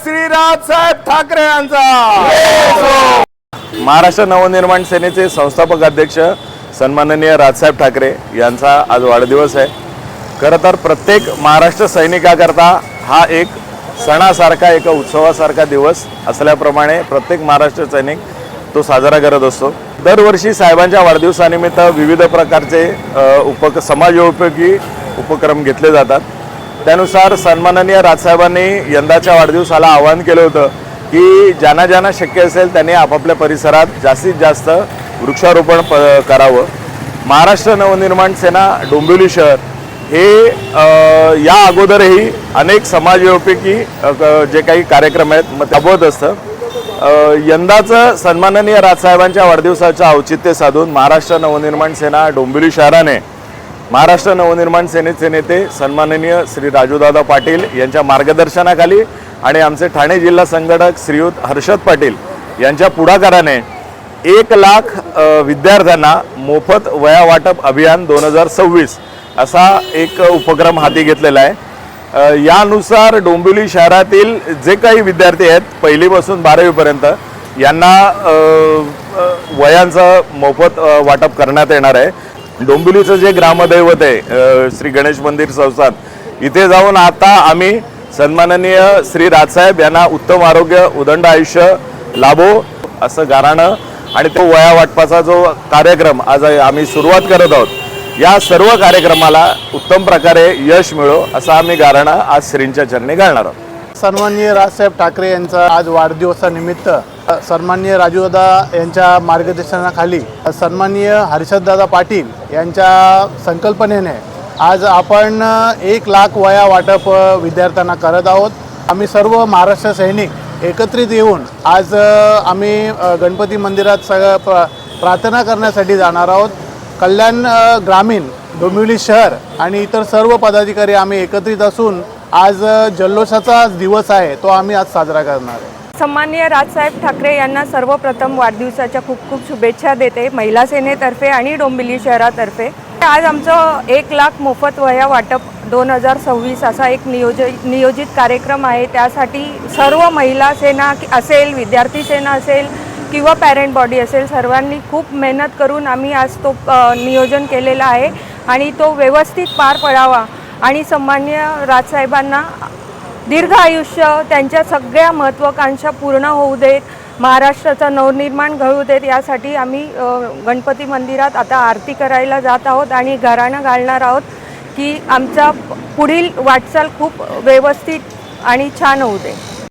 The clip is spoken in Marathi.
श्री राजसाहेब ठाकरे यांचा। महाराष्ट्र नवनिर्माण सेनेचे संस्थापक अध्यक्ष सन्माननीय राजसाहेब ठाकरे यांचा आज वाढदिवस आहे। खरं तर प्रत्येक महाराष्ट्र सैनिकाकरता हा एक सणासारखा एक उत्सवासारखा दिवस असल्याप्रमाणे प्रत्येक महाराष्ट्र सैनिक तो साजरा करत असतो। दरवर्षी साहेबांच्या वाढदिवसानिमित्त विविध प्रकारचे समाजोपयोगी उपक्रम घेतले जातात। त्यानुसार सन्माननीय राजसाहेबांनी यंदाच्या वाढदिवसाला आवाहन केलं होतं की ज्यांना ज्यांना शक्य असेल त्यांनी आपापल्या परिसरात जास्तीत जास्त वृक्षारोपण करावं। महाराष्ट्र नवनिर्माण सेना डोंबिवली शहर हे या अगोदरही अनेक समाजोपयोगी जे काही कार्यक्रम आहेत मग राबवत असतं। यंदाचं सन्माननीय राजसाहेबांच्या वाढदिवसाचं औचित्य साधून महाराष्ट्र नवनिर्माण सेना डोंबिवली शहराने महाराष्ट्र नवनिर्माण सेनेचे नेते सन्माननीय श्री राजूदादा पाटील यांच्या मार्गदर्शनाखाली आणि आमचे ठाणे जिल्हा संघटक श्रीयुत हर्षद पाटील यांच्या पुढाकाराने 1 लाख विद्यार्थ्यांना मोफत वह्या वाटप अभियान 2026 असा एक उपक्रम हाती घेतलेला आहे। यानुसार डोंबिवली शहरातील जे काही विद्यार्थी आहेत पहिलीपासून 12वी पर्यंत यांना वह्यांचं मोफत वाटप करण्यात येणार आहे। डोंबिवलीचं जे ग्रामदैवत आहे श्री गणेश मंदिर संस्थान इथे जाऊन आता आम्ही सन्माननीय श्री राजसाहेब यांना उत्तम आरोग्य उदंड आयुष्य लाभो असं गाणं आणि तो वह्या वाटपाचा जो कार्यक्रम आज आम्ही सुरुवात करत आहोत या सर्व कार्यक्रमाला उत्तम प्रकारे यश मिळो असं आम्ही गाणं आज श्रींच्या चरणी घालणार आहोत। सन्माननीय राजसाहेब ठाकरे यांचा आज वाढदिवसानिमित्त सन्माननीय राजूदादा यांच्या मार्गदर्शनाखाली सन्माननीय हर्षददादा पाटील यांच्या संकल्पनेने आज आपण 1 लाख वह्या वाटप विद्यार्थ्यांना करत आहोत। आम्ही सर्व महाराष्ट्र सैनिक एकत्रित येऊन आज आम्ही गणपती मंदिरात प्रार्थना करण्यासाठी जाणार आहोत। कल्याण ग्रामीण डोंबिवली शहर आणि इतर सर्व पदाधिकारी आम्ही एकत्रित असून आज जल्लोषाचा दिवस आहे तो आम्ही आज साजरा करणार आहे। सन्माननीय राजसाहेब ठाकरे यांना सर्वप्रथम वाढदिवसाच्या खूप खूप शुभेच्छा देते महिला सेनेतर्फे आणि डोंबिवली शहरातर्फे। आज आमचं 1 लाख मोफत वह्या वाटप 2026 असा एक नियोजित कार्यक्रम आहे। त्यासाठी सर्व महिला सेना असेल, विद्यार्थी सेना असेल किंवा पॅरेंट बॉडी असेल सर्वांनी खूप मेहनत करून आम्ही आज तो नियोजन केलेला आहे आणि तो व्यवस्थित पार पडावा आणि सन्माननीय राजसाहेबांना दीर्घ आयुष्य त्यांच्या सगळ्या महत्त्वाकांक्षा पूर्ण होऊ देत, महाराष्ट्राचं नवनिर्माण घडू देत यासाठी आम्ही गणपती मंदिरात आता आरती करायला जात आहोत आणि घराणं घालणार आहोत की आमचा पुढील वाटचाल खूप व्यवस्थित आणि छान होऊ दे।